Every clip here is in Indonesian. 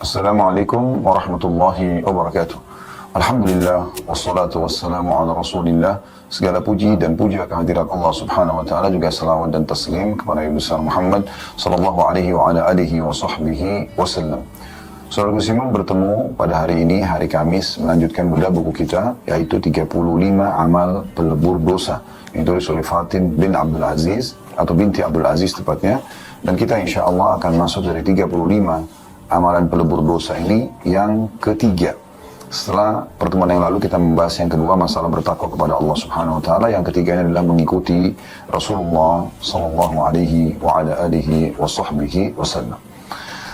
Assalamualaikum warahmatullahi wabarakatuh. Alhamdulillah, wassalatu wassalamu ala rasulillah. Segala puji dan puja kehadirat Allah subhanahu wa ta'ala, juga salawat dan taslim kepada Nabi besar Muhammad sallallahu alaihi wa ala alihi wa sahbihi wasallam. Saudara Kusiman, bertemu pada hari ini, hari Kamis, melanjutkan bedah buku kita, yaitu 35 amal pelebur dosa, yang ditulis oleh Fatin bin Abdul Aziz, atau binti Abdul Aziz tepatnya. Dan kita insya Allah akan masuk dari 35 amalan pelebur dosa ini yang ketiga. Setelah pertemuan yang lalu kita membahas yang kedua, masalah bertakwa kepada Allah Subhanahu wa taala. Yang ketiganya adalah mengikuti Rasulullah sallallahu alaihi wa ala alihi wa sahbihi wasallam.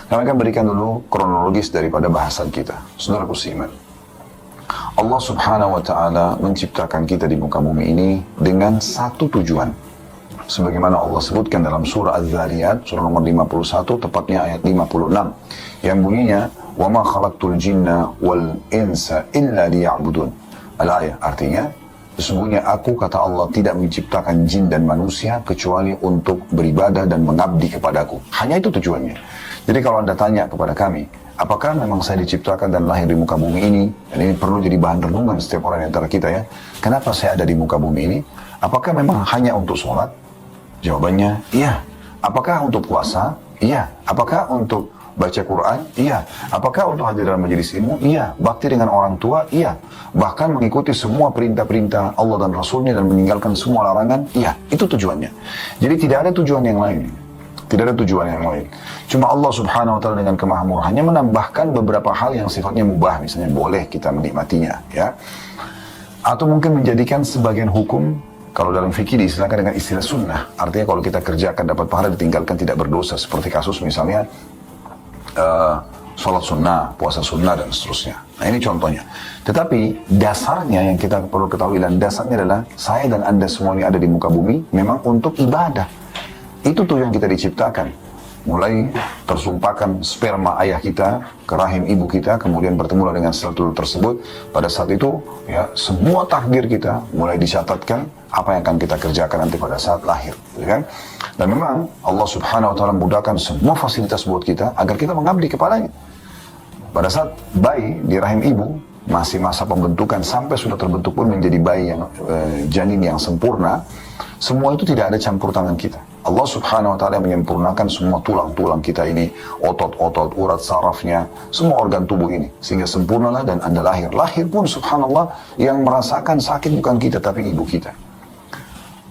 Kami akan berikan dulu kronologis daripada bahasan kita. Saudara Kusiman, Allah Subhanahu wa taala menciptakan kita di muka bumi ini dengan satu tujuan. Sebagaimana Allah sebutkan dalam surah Az-Zariyat, surah nomor 51, tepatnya ayat 56, yang bunyinya, وَمَا خَلَقْتُ الْجِنَّ وَالْإِنْسَ إِلَّا لِيَعْبُدُونَ. Al-ayat artinya, sesungguhnya aku, kata Allah, tidak menciptakan jin dan manusia kecuali untuk beribadah dan mengabdi kepadaku. Hanya itu tujuannya. Jadi kalau Anda tanya kepada kami, apakah memang saya diciptakan dan lahir di muka bumi ini? Dan ini perlu jadi bahan renungan setiap orang di antara kita ya. Kenapa saya ada di muka bumi ini? Apakah memang hanya untuk sholat? Jawabannya, iya. Apakah untuk puasa? Iya. Apakah untuk baca Quran? Iya. Apakah untuk hadir dalam majelis ilmu? Iya. Bakti dengan orang tua? Iya. Bahkan mengikuti semua perintah-perintah Allah dan Rasulnya dan meninggalkan semua larangan? Iya. Itu tujuannya. Jadi tidak ada tujuan yang lain. Tidak ada tujuan yang lain. Cuma Allah Subhanahu wa ta'ala dengan kemahamurahannya menambahkan beberapa hal yang sifatnya mubah. Misalnya boleh kita menikmatinya, ya. Atau mungkin menjadikan sebagian hukum. Kalau dalam fikih diistilahkan dengan istilah sunnah. Artinya kalau kita kerjakan dapat pahala, ditinggalkan tidak berdosa. Seperti kasus misalnya sholat sunnah, puasa sunnah, dan seterusnya. Nah ini contohnya. Tetapi dasarnya yang kita perlu ketahui, dan dasarnya adalah saya dan Anda semua ini ada di muka bumi memang untuk ibadah. Itu tuh yang kita diciptakan. Mulai tersumpahkan sperma ayah kita ke rahim ibu kita, kemudian bertemulah dengan sel telur tersebut. Pada saat itu, ya, semua takdir kita mulai dicatatkan apa yang akan kita kerjakan nanti pada saat lahir, ya kan? Dan memang Allah Subhanahu wa taala mudahkan semua fasilitas buat kita agar kita mengabdi kepadanya. Pada saat bayi di rahim ibu, masih masa pembentukan sampai sudah terbentuk pun menjadi bayi yang janin yang sempurna, semua itu tidak ada campur tangan kita. Allah Subhanahu wa taala menyempurnakan semua tulang-tulang kita ini, otot-otot, urat sarafnya, semua organ tubuh ini, sehingga sempurnalah dan Anda lahir. Lahir pun subhanallah yang merasakan sakit bukan kita tapi ibu kita.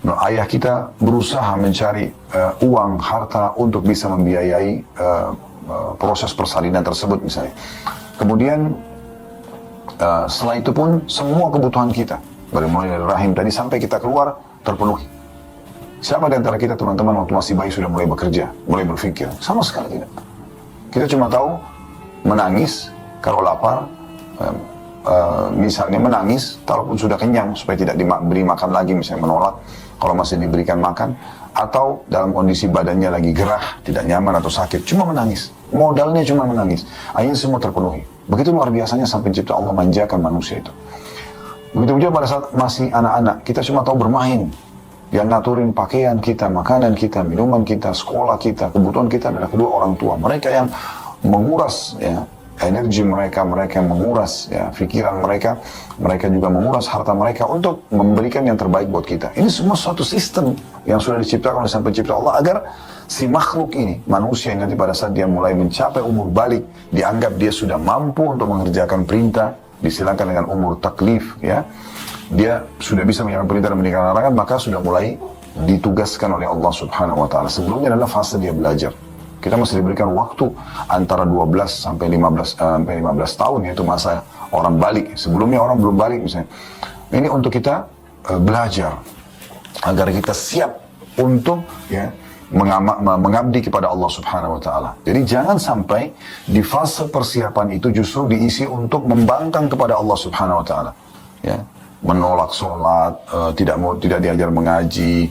Nah, ayah kita berusaha mencari uang, harta untuk bisa membiayai proses persalinan tersebut misalnya. Kemudian setelah itu pun semua kebutuhan kita, dari mulai dari rahim tadi sampai kita keluar terpenuhi. Siapa di antara kita teman-teman waktu masih bayi sudah mulai bekerja, mulai berpikir? Sama sekali tidak. Kita cuma tahu menangis kalau lapar, misalnya menangis, kalaupun sudah kenyang supaya tidak diberi makan lagi, misalnya menolak kalau masih diberikan makan, atau dalam kondisi badannya lagi gerah, tidak nyaman atau sakit, cuma menangis. Modalnya cuma menangis. Akhirnya semua terpenuhi. Begitu luar biasanya sampai pencipta Allah manjakan manusia itu. Begitu juga pada saat masih anak-anak, kita cuma tahu bermain. Yang ngaturin pakaian kita, makanan kita, minuman kita, sekolah kita, kebutuhan kita adalah kedua orang tua. Mereka yang menguras ya, energi mereka, mereka yang menguras ya, pikiran mereka, mereka juga menguras harta mereka untuk memberikan yang terbaik buat kita. Ini semua suatu sistem yang sudah diciptakan oleh Sang Pencipta Allah agar si makhluk ini, manusia yang nanti pada saat dia mulai mencapai umur balik, dianggap dia sudah mampu untuk mengerjakan perintah, disilakan dengan umur taklif ya. Dia sudah bisa menjalankan perintah dan meninggalkan larangan, maka sudah mulai ditugaskan oleh Allah Subhanahu wa taala. Sebelumnya adalah fase dia belajar. Kita masih diberikan waktu antara 12 sampai 15 tahun, yaitu masa orang balik. Sebelumnya orang belum balik misalnya. Ini untuk kita belajar agar kita siap untuk ya mengabdi kepada Allah Subhanahu wa taala. Jadi jangan sampai di fase persiapan itu justru diisi untuk membangkang kepada Allah Subhanahu wa taala. Ya. Menolak sholat, tidak diajar mengaji,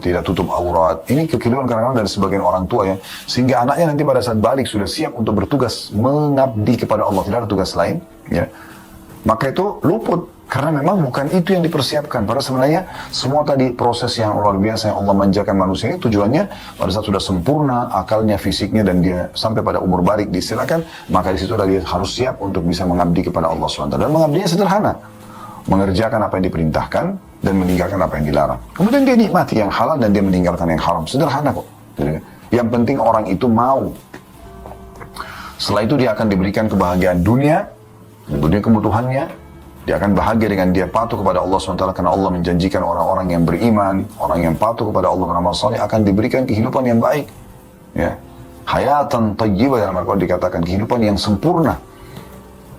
tidak tutup aurat. Ini kekeliruan kadang-kadang dari sebagian orang tua ya, sehingga anaknya nanti pada saat balik sudah siap untuk bertugas mengabdi kepada Allah, tidak ada tugas lain ya. Maka itu luput Karena memang bukan itu yang dipersiapkan. Padahal sebenarnya semua tadi proses yang luar biasa yang Allah manjakan manusia ini tujuannya pada saat sudah sempurna akalnya, fisiknya, dan dia sampai pada umur balik diistilahkan, maka di situ dia harus siap untuk bisa mengabdi kepada Allah SWT. Dan mengabdinya sederhana, mengerjakan apa yang diperintahkan dan meninggalkan apa yang dilarang. Kemudian dia nikmati yang halal dan dia meninggalkan yang haram. Sederhana kok. Yang penting orang itu mau. Setelah itu dia akan diberikan kebahagiaan dunia kebutuhannya. Dia akan bahagia dengan dia patuh kepada Allah SWT, karena Allah menjanjikan orang-orang yang beriman, orang yang patuh kepada Allah beramal saleh akan diberikan kehidupan yang baik. Ya. Hayatan tayyibah dalam Al-Quran dikatakan kehidupan yang sempurna.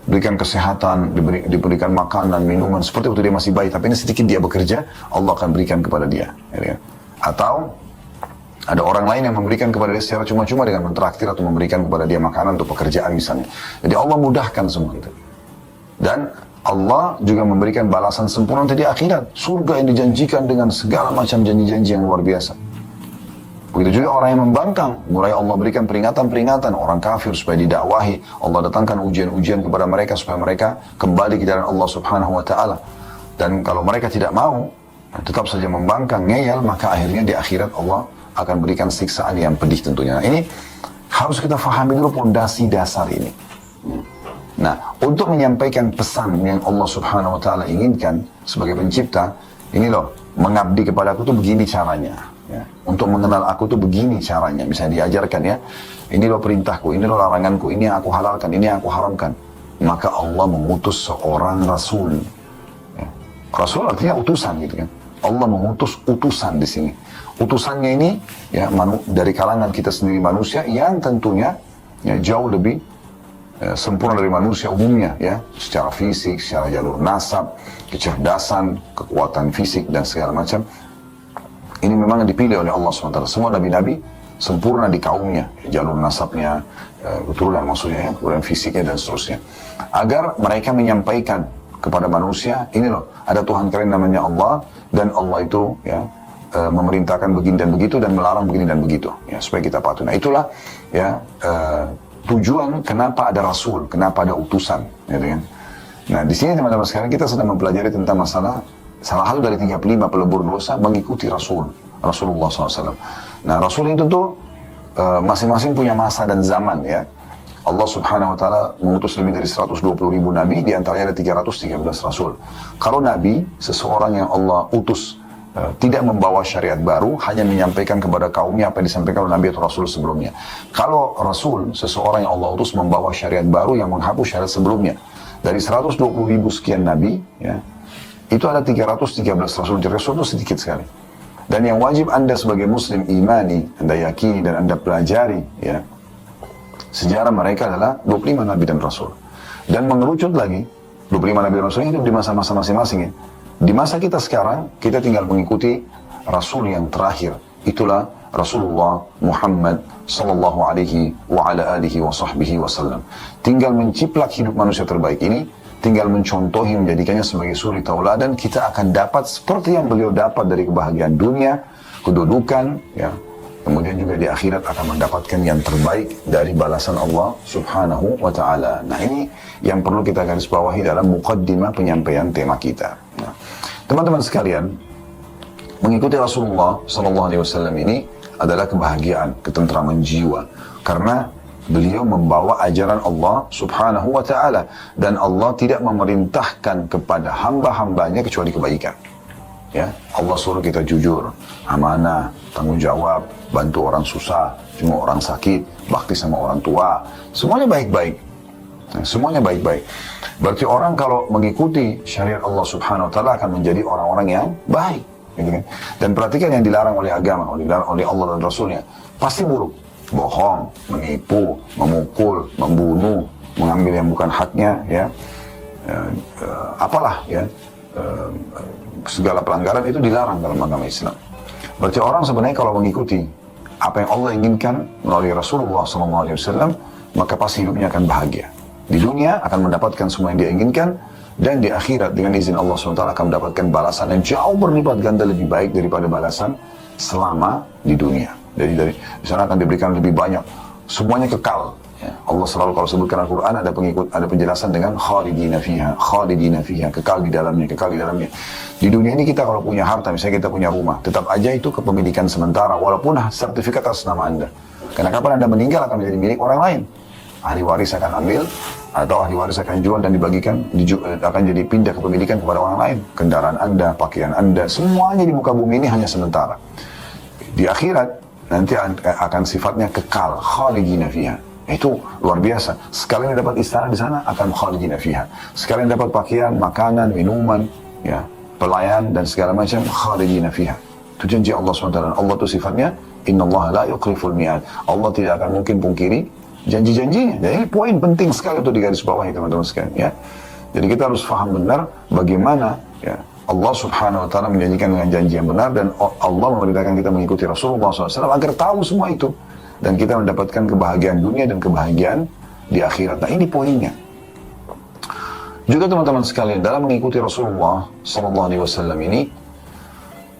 Berikan kesehatan, diberikan makanan, minuman, seperti waktu dia masih bayi, tapi ini sedikit dia bekerja, Allah akan berikan kepada dia. Ya. Atau ada orang lain yang memberikan kepada dia secara cuma-cuma dengan mentraktir atau memberikan kepada dia makanan untuk pekerjaan misalnya. Jadi Allah mudahkan semua itu. Dan Allah juga memberikan balasan sempurna di akhirat. Surga yang dijanjikan dengan segala macam janji-janji yang luar biasa. Begitu juga orang yang membangkang. Mulai Allah berikan peringatan-peringatan orang kafir supaya didakwahi. Allah datangkan ujian-ujian kepada mereka supaya mereka kembali ke jalan Allah Subhanahu wa Ta'ala. Dan kalau mereka tidak mau, tetap saja membangkang, ngeyel, maka akhirnya di akhirat Allah akan berikan siksaan yang pedih tentunya. Nah, ini harus kita fahami dulu pondasi dasar ini. Nah, untuk menyampaikan pesan yang Allah Subhanahu wa Ta'ala inginkan sebagai pencipta, ini loh, mengabdi kepada aku tuh begini caranya. Ya. Untuk mengenal aku tuh begini caranya. Misalnya diajarkan ya, ini loh perintahku, ini loh laranganku, ini yang aku halalkan, ini yang aku haramkan. Maka Allah mengutus seorang Rasul. Ya. Rasul artinya utusan gitu kan. Allah mengutus utusan di sini. Utusannya ini ya dari kalangan kita sendiri manusia yang tentunya ya, jauh lebih sempurna dari manusia umumnya ya, secara fisik, secara jalur nasab, kecerdasan, kekuatan fisik dan segala macam. Ini memang dipilih oleh Allah SWT. Semua nabi-nabi sempurna di kaumnya, jalur nasabnya, keturunan maksudnya ya, kemudian fisiknya dan seterusnya. Agar mereka menyampaikan kepada manusia, ini loh, ada Tuhan kalian namanya Allah, dan Allah itu ya memerintahkan begini dan begitu dan melarang begini dan begitu ya, supaya kita patuh. Nah itulah ya tujuan kenapa ada Rasul, kenapa ada utusan, gitu kan. Nah di sini teman-teman sekarang kita sedang mempelajari tentang masalah salah satu dari 35 pelebur dosa mengikuti Rasulullah SAW. Nah Rasul ini tentu masing-masing punya masa dan zaman ya. Allah Subhanahu Wa Taala mengutus lebih dari 120.000 nabi, di antaranya ada 313 Rasul. Kalau nabi, seseorang yang Allah utus tidak membawa syariat baru, hanya menyampaikan kepada kaumnya apa yang disampaikan oleh Nabi atau Rasul sebelumnya. Kalau Rasul, seseorang yang Allah utus membawa syariat baru yang menghapus syariat sebelumnya. Dari 120.000 sekian Nabi, ya, itu ada 313 Rasul. Jadi Rasul itu sedikit sekali. Dan yang wajib Anda sebagai Muslim imani, Anda yakini dan Anda pelajari, ya, sejarah mereka adalah 25 Nabi dan Rasul. Dan mengerucut lagi, 25 Nabi dan Rasul itu di masa-masa masing-masing ya. Di masa kita sekarang, kita tinggal mengikuti Rasul yang terakhir. Itulah Rasulullah Muhammad sallallahu alaihi wa ala alihi wa sahbihi wasallam. Tinggal menciplak hidup manusia terbaik ini, tinggal mencontohi, menjadikannya sebagai suri tauladan, kita akan dapat seperti yang beliau dapat dari kebahagiaan dunia, kedudukan, ya. Kemudian juga di akhirat akan mendapatkan yang terbaik dari balasan Allah Subhanahu wa Ta'ala. Nah ini yang perlu kita garis bawahi dalam muqaddimah penyampaian tema kita. Nah, teman-teman sekalian, mengikuti Rasulullah SAW ini adalah kebahagiaan, ketentraman jiwa. Karena beliau membawa ajaran Allah Subhanahu wa Ta'ala. Dan Allah tidak memerintahkan kepada hamba-hambanya kecuali kebaikan. Ya, Allah suruh kita jujur, amanah, tanggung jawab, bantu orang susah, cuma orang sakit, bakti sama orang tua, semuanya baik-baik. Nah, semuanya baik-baik. Berarti orang kalau mengikuti syariat Allah Subhanahu Wa Taala akan menjadi orang-orang yang baik. Gitu kan? Dan perhatikan yang dilarang oleh agama, oleh Allah dan Rasulnya, pasti buruk. Bohong, menipu, memukul, membunuh, mengambil yang bukan haknya, ya, apalah, ya. Segala pelanggaran itu dilarang dalam agama Islam. Berarti orang sebenarnya kalau mengikuti apa yang Allah inginkan melalui Rasulullah SAW, maka pasti hidupnya akan bahagia. Di dunia akan mendapatkan semua yang dia inginkan, dan di akhirat dengan izin Allah SWT akan mendapatkan balasan yang jauh berlipat ganda lebih baik daripada balasan selama di dunia. Jadi di sana akan diberikan lebih banyak, semuanya kekal. Ya, Allah selalu kalau sebutkan Al-Quran ada penjelasan dengan khalidina fiha, kekal di dalamnya, kekal di dalamnya. Di dunia ini kita kalau punya harta, misalnya kita punya rumah, tetap aja itu kepemilikan sementara, walaupun sertifikat atas nama Anda. Karena kapan Anda meninggal akan menjadi milik orang lain. Ahli waris akan ambil, atau ahli waris akan jual dan dibagikan, akan jadi pindah kepemilikan kepada orang lain. Kendaraan Anda, pakaian Anda, semuanya di muka bumi ini hanya sementara. Di akhirat, nanti akan sifatnya kekal, khalidina fiha. Itu luar biasa. Sekalian dapat istana di sana akan khalidina fiha. Sekalian dapat pakaian, makanan, minuman, ya, pelayan dan segala macam khalidina fiha. Itu janji Allah SWT. Allah itu sifatnya innallaha la yukhliful mi'ad. Allah tidak akan mungkin pungkiri janji-janjinya. Jadi ini poin penting sekali untuk digaris bawahi teman-teman sekalian, ya. Jadi kita harus faham benar bagaimana, ya, Allah Subhanahu wa taala menjanjikan dengan janji yang benar, dan Allah memerintahkan kita mengikuti Rasulullah SAW agar tahu semua itu, dan kita mendapatkan kebahagiaan dunia dan kebahagiaan di akhirat. Nah, ini poinnya. Juga teman-teman sekalian, dalam mengikuti Rasulullah SAW ini,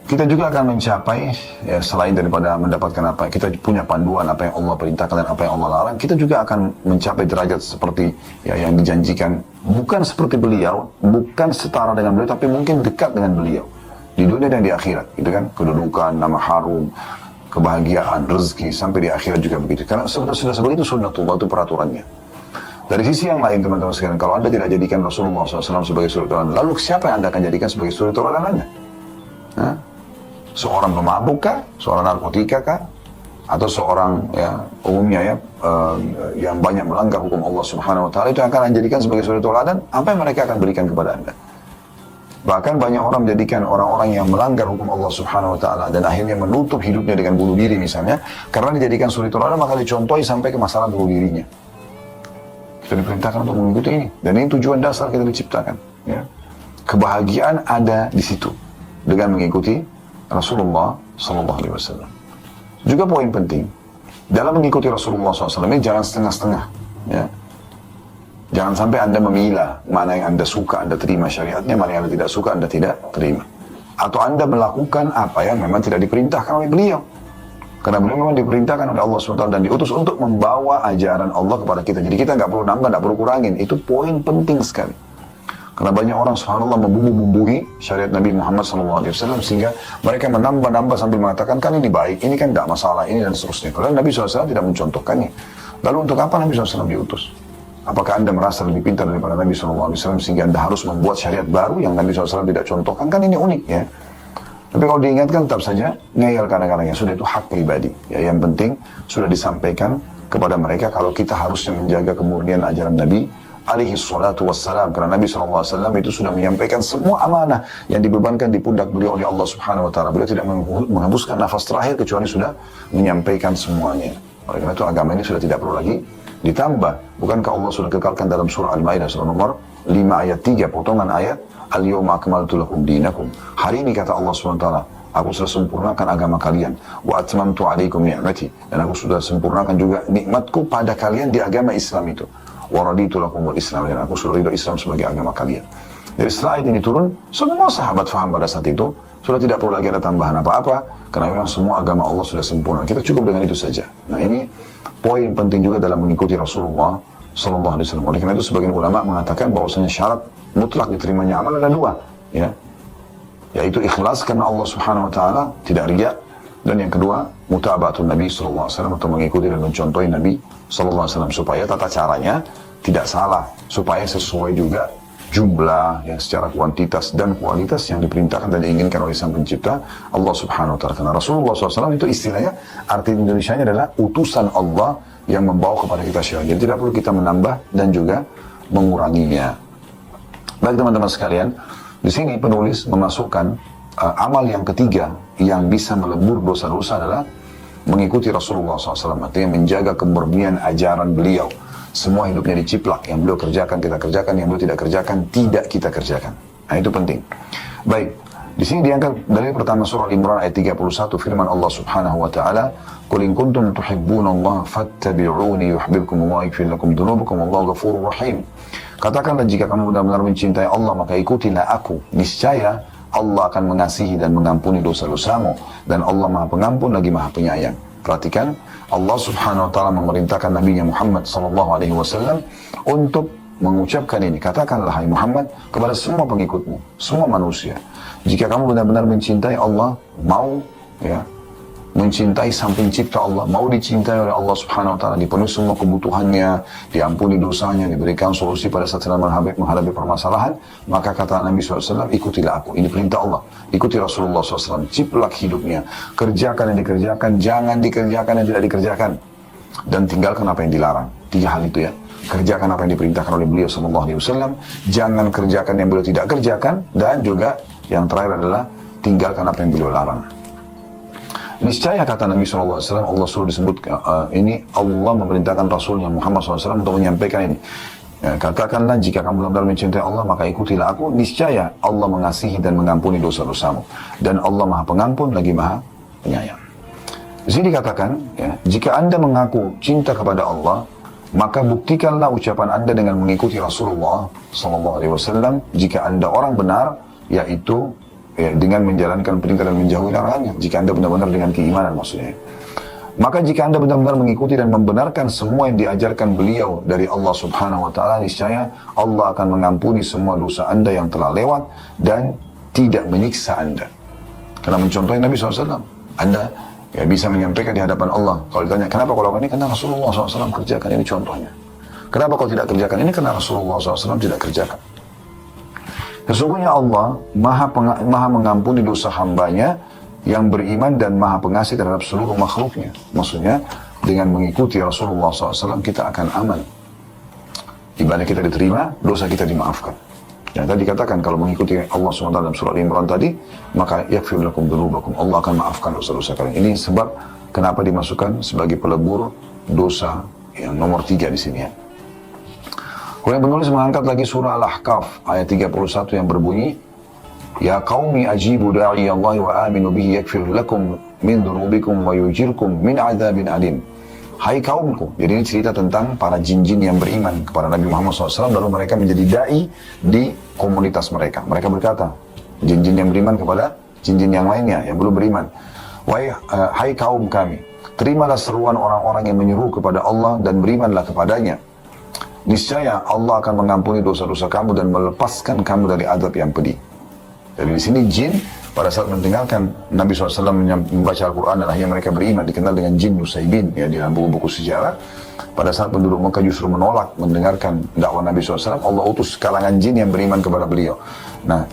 kita juga akan mencapai, ya, selain daripada mendapatkan apa, kita punya panduan apa yang Allah perintahkan dan apa yang Allah larang, kita juga akan mencapai derajat seperti, ya, yang dijanjikan, bukan seperti beliau, bukan setara dengan beliau, tapi mungkin dekat dengan beliau di dunia dan di akhirat, gitu kan? Kedudukan, nama harum, kebahagiaan, rezeki, sampai di akhirat juga begitu. Karena sudah seperti itu sunnatullah, itu peraturannya. Dari sisi yang lain teman-teman sekalian, kalau Anda tidak jadikan Rasulullah SAW sebagai suri tauladan, lalu siapa yang Anda akan jadikan sebagai suri tauladan Anda? Nah, seorang pemabuk kah? Seorang narkotika kah? Atau seorang, ya, umumnya, ya, yang banyak melanggar hukum Allah Subhanahu wa taala, itu akan dijadikan sebagai suri tauladan? Apa yang mereka akan berikan kepada Anda? Bahkan banyak orang menjadikan orang-orang yang melanggar hukum Allah Subhanahu wa taala dan akhirnya menutup hidupnya dengan bunuh diri misalnya, karena dijadikan suri tauladan maka dicontohi sampai ke masalah bunuh dirinya. Kita diperintahkan untuk mengikuti ini, dan ini tujuan dasar kita diciptakan, ya. Kebahagiaan ada di situ dengan mengikuti Rasulullah SAW. Juga poin penting dalam mengikuti Rasulullah SAW ini, jangan setengah-setengah, ya. Jangan sampai Anda memilah mana yang Anda suka, Anda terima syariatnya, mana yang Anda tidak suka, Anda tidak terima. Atau Anda melakukan apa yang memang tidak diperintahkan oleh beliau. Karena beliau memang diperintahkan oleh Allah SWT dan diutus untuk membawa ajaran Allah kepada kita. Jadi kita nggak perlu nambah, nggak perlu kurangin. Itu poin penting sekali. Karena banyak orang subhanallah membumbu-bumbuhi syariat Nabi Muhammad SAW sehingga mereka menambah-nambah sambil mengatakan, kan ini baik, ini kan tidak masalah, ini dan seterusnya. Padahal Nabi SAW tidak mencontohkannya. Lalu untuk apa Nabi SAW diutus? Apakah Anda merasa lebih pintar daripada Nabi SAW sehingga Anda harus membuat syariat baru yang Nabi SAW tidak contohkan? Kan ini unik, ya. Tapi kalau diingatkan tetap saja ngeyel kadang-kadang, ya sudah, itu hak pribadi. Ya, yang penting sudah disampaikan kepada mereka kalau kita harusnya menjaga kemurnian ajaran Nabi alaihi salatu wassalam, karena Nabi SAW itu sudah menyampaikan semua amanah yang dibebankan di pundak beliau oleh Allah Subhanahu wa taala. Beliau tidak menghembuskan nafas terakhir kecuali sudah menyampaikan semuanya. Oleh karena itu agama ini sudah tidak perlu lagi ditambah. Bukankah Allah sudah kekalkan dalam surah Al-Maidah surah nomor 5 ayat 3 potongan ayat, Al-yawma akmaltu lakum dinakum. Hari ini kata Allah SWT, aku sudah sempurnakan agama kalian. Wa atmamtu alaikum ni'mati. Dan aku sudah sempurnakan juga nikmatku pada kalian di agama Islam itu. Wa raditu lakumul Islam. Dan aku sudah ridho Islam sebagai agama kalian. Jadi setelah ayat ini turun, semua sahabat faham pada saat itu, sudah tidak perlu lagi ada tambahan apa-apa, karena memang semua agama Allah sudah sempurna. Kita cukup dengan itu saja. Nah, ini poin penting juga dalam mengikuti Rasulullah SAW. Oleh karena itu sebagian ulama mengatakan bahwasanya syarat mutlak diterimanya amal ada dua, ya, yaitu ikhlas karena Allah Subhanahu wa taala, tidak riya, dan yang kedua mutaba'atun Nabi SAW, atau mengikuti dan mencontohi Nabi SAW supaya tata caranya tidak salah, supaya sesuai juga jumlah yang secara kuantitas dan kualitas yang diperintahkan dan diinginkan oleh Sang Pencipta Allah Subhanahu wa taala. Karena Rasulullah SAW itu istilahnya, arti Indonesianya adalah utusan Allah yang membawa kepada kita syariat. Jadi tidak perlu kita menambah dan juga menguranginya. Baik teman-teman sekalian, di sini penulis memasukkan amal yang ketiga yang bisa melebur dosa-dosa adalah mengikuti Rasulullah SAW. Artinya menjaga kemurnian ajaran beliau. Semua hidupnya diciplak, yang beliau kerjakan kita kerjakan, yang beliau tidak kerjakan tidak kita kerjakan. Nah, itu penting. Baik, di sini diangkat dari pertama surah Al-Imran ayat 31, firman Allah Subhanahu wa taala, "Qul in kuntum tuhibbunallaha fattabi'uni yuhibbukumullah wa yaghfir lakum dzunubakum wallahu ghafurur rahim." Katakanlah, jika kamu benar-benar mencintai Allah, maka ikutilah aku. Niscaya Allah akan mengasihi dan mengampuni dosa-dosamu, dan Allah Maha Pengampun lagi Maha Penyayang. Perhatikan, Allah Subhanahu wa taala memerintahkan Nabi Muhammad sallallahu alaihi wasallam untuk mengucapkan ini. Katakanlah hai Muhammad kepada semua pengikutmu, semua manusia, jika kamu benar-benar mencintai Allah, mau mencintai sang pencipta Allah, mau dicintai oleh Allah Subhanahu wa taala, dipenuhi semua kebutuhannya, diampuni dosanya, diberikan solusi pada saat sedang menghadapi permasalahan, maka kata Nabi SAW, ikutilah aku. Ini perintah Allah. Ikuti Rasulullah SAW, ciplak hidupnya, kerjakan yang dikerjakan, jangan dikerjakan yang tidak dikerjakan, dan tinggalkan apa yang dilarang. 3 hal itu ya. Kerjakan apa yang diperintahkan oleh beliau SAW, jangan kerjakan yang beliau tidak kerjakan, dan juga yang terakhir adalah tinggalkan apa yang beliau larang. Niscaya kata Nabi SAW, Allah suruh disebut ini, Allah memerintahkan Rasulnya Muhammad SAW untuk menyampaikan ini. Katakanlah jika kamu benar-benar mencintai Allah, maka ikutilah aku. Niscaya Allah mengasihi dan mengampuni dosa-dosamu. Dan Allah Maha Pengampun lagi Maha Penyayang. Di sini dikatakan, jika Anda mengaku cinta kepada Allah, maka buktikanlah ucapan Anda dengan mengikuti Rasulullah SAW. Jika Anda orang benar, yaitu dengan menjalankan perintah dan menjauhi larangannya. Jika Anda benar-benar dengan keimanan maksudnya. Maka jika Anda benar-benar mengikuti dan membenarkan semua yang diajarkan beliau dari Allah Subhanahu wa taala, niscaya Allah akan mengampuni semua dosa Anda yang telah lewat dan tidak menyiksa Anda. Karena mencontohi Nabi SAW, Anda bisa menyampaikan di hadapan Allah. Kalau ditanya, kenapa kalau ini? Karena Rasulullah SAW kerjakan, ini contohnya. Kenapa kau tidak kerjakan ini? Karena Rasulullah SAW tidak kerjakan. Sesungguhnya Allah maha mengampuni dosa hambanya yang beriman dan maha pengasih terhadap seluruh makhluknya. Maksudnya, dengan mengikuti Rasulullah SAW, kita akan aman. Ibadah kita diterima, dosa kita dimaafkan. Yang tadi dikatakan, kalau mengikuti Allah SWT dalam surah Al-Imran tadi, maka yakfir lakum dzunubakum. Allah akan maafkan dosa-dosa kalian. Ini sebab kenapa dimasukkan sebagai pelebur dosa yang nomor 3 di sini ya. Kemudian penulis mengangkat lagi surah Al-Ahqaf ayat 31 yang berbunyi, Ya qaumi ajibu da'i Allah wa aminu bihi yakfir lakum min dhunubikum wa yujirkum min adzabin alim. Hai kaumku. Jadi ini cerita tentang para jin-jin yang beriman kepada Nabi Muhammad SAW, lalu mereka menjadi da'i di komunitas mereka. Mereka berkata, jin-jin yang beriman kepada jin-jin yang lainnya yang belum beriman. Hai kaum kami, terimalah seruan orang-orang yang menyeru kepada Allah dan berimanlah kepadanya. Niscaya Allah akan mengampuni dosa-dosa kamu dan melepaskan kamu dari azab yang pedih. Jadi di sini jin pada saat mendengarkan Nabi SAW membaca Al-Quran dan akhirnya mereka beriman, dikenal dengan jin Nusaybin ya, di dalam buku-buku sejarah. Pada saat penduduk Mekah justru menolak mendengarkan dakwah Nabi SAW, Allah utus kalangan jin yang beriman kepada beliau. Nah,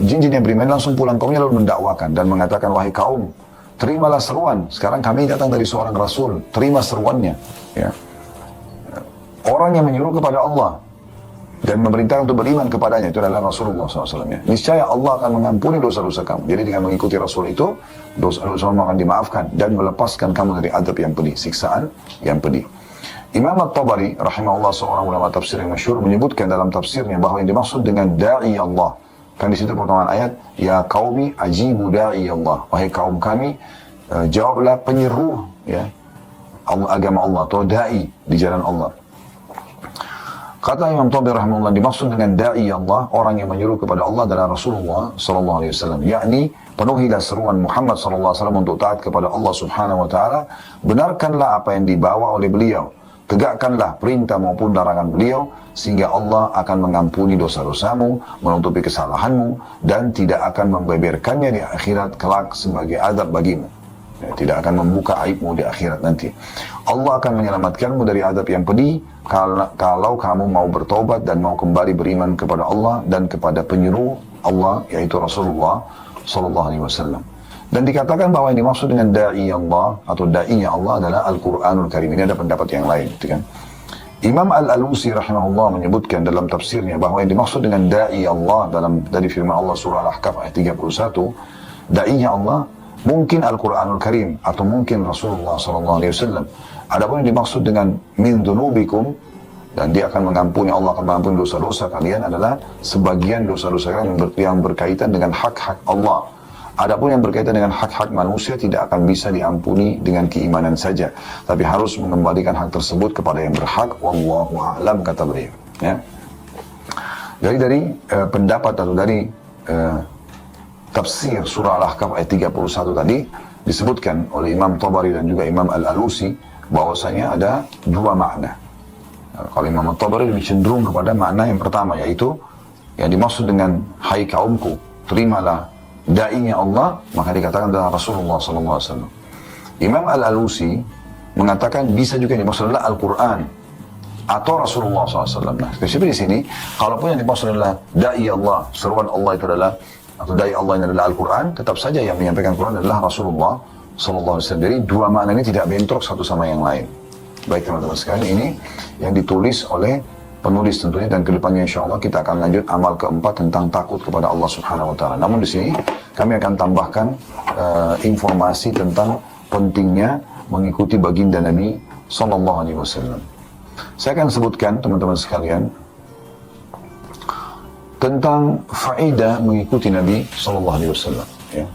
jin-jin yang beriman langsung pulang kaumnya lalu mendakwakan dan mengatakan, wahai kaum, terimalah seruan. Sekarang kami datang dari seorang Rasul, terima seruannya. Ya. Orang yang menyuruh kepada Allah dan memerintah untuk beriman kepadanya itu adalah Rasulullah SAW. Ya. Niscaya Allah akan mengampuni dosa-dosa kamu. Jadi dengan mengikuti Rasul itu, dosa-dosamu akan dimaafkan dan melepaskan kamu dari azab yang pedih, siksaan yang pedih. Imam At-Tabari, rahimahullah, seorang ulama tafsir yang masyhur, menyebutkan dalam tafsirnya bahwa yang dimaksud dengan da'i Allah, kan di situ pertolongan ayat, Ya qaumi ajibu da'i Allah. Wahai kaum kami, jawablah penyeru ya, agama Allah atau da'i di jalan Allah. Kata Imam Tabari rahimahullah, dimaksud dengan da'i Allah, orang yang menyuruh kepada Allah adalah Rasulullah SAW. Yakni, penuhilah seruan Muhammad SAW untuk taat kepada Allah Subhanahu wa ta'ala. Benarkanlah apa yang dibawa oleh beliau. Tegakkanlah perintah maupun larangan beliau, sehingga Allah akan mengampuni dosa-dosamu, menutupi kesalahanmu, dan tidak akan membeberkannya di akhirat kelak sebagai azab bagimu. Ya, tidak akan membuka aibmu di akhirat nanti. Allah akan menyelamatkanmu dari azab yang pedih kalau kamu mau bertobat dan mau kembali beriman kepada Allah dan kepada penyuruh Allah, yaitu Rasulullah SAW. Dan dikatakan bahwa yang dimaksud dengan da'i Allah atau da'inya Allah adalah Al-Quranul Karim. Ini ada pendapat yang lain, gitu kan? Imam Al-Alusi rahimahullah menyebutkan dalam tafsirnya bahwa yang dimaksud dengan da'i Allah dari firman Allah surah Al-Ahqaf ayat 31, da'inya Allah mungkin Al-Quranul Karim atau mungkin Rasulullah SAW. Adapun yang dimaksud dengan min dhunubikum, dan dia akan mengampuni, Allah akan mengampuni dosa-dosa kalian, adalah sebagian dosa-dosa kalian yang berkaitan dengan hak-hak Allah. Adapun yang berkaitan dengan hak-hak manusia tidak akan bisa diampuni dengan keimanan saja, tapi harus mengembalikan hak tersebut kepada yang berhak. Wallahu a'lam, kata beliau. Ya. Jadi dari pendapat atau dari tafsir surah Al-Ahqaf ayat 31 tadi, disebutkan oleh Imam Tabari dan juga Imam Al-Alusi bahwasanya ada dua makna. Kalau Imam Tabari lebih cenderung kepada makna yang pertama, yaitu yang dimaksud dengan hai kaumku, terimalah dai-nya Allah, maka dikatakan adalah Rasulullah SAW. Imam Al-Alusi mengatakan bisa juga dimaksud adalah Al-Quran atau Rasulullah SAW. Nah, di sini, kalaupun yang dimaksud adalah dai Allah, seruan Allah itu adalah, atau dai Allah ini adalah Al-Quran, tetap saja yang menyampaikan Al-Quran adalah Rasulullah SAW. Jadi dua makna ini tidak bentrok satu sama yang lain. Baik teman-teman sekalian, ini yang ditulis oleh penulis tentunya, dan kedepannya insya Allah kita akan lanjut amal keempat tentang takut kepada Allah Subhanahu Wa Taala. Namun di sini kami akan tambahkan informasi tentang pentingnya mengikuti baginda Nabi Sallallahu Alaihi Wasallam. Saya akan sebutkan teman-teman sekalian tentang faedah mengikuti Nabi Sallallahu Alaihi Wasallam. Ya.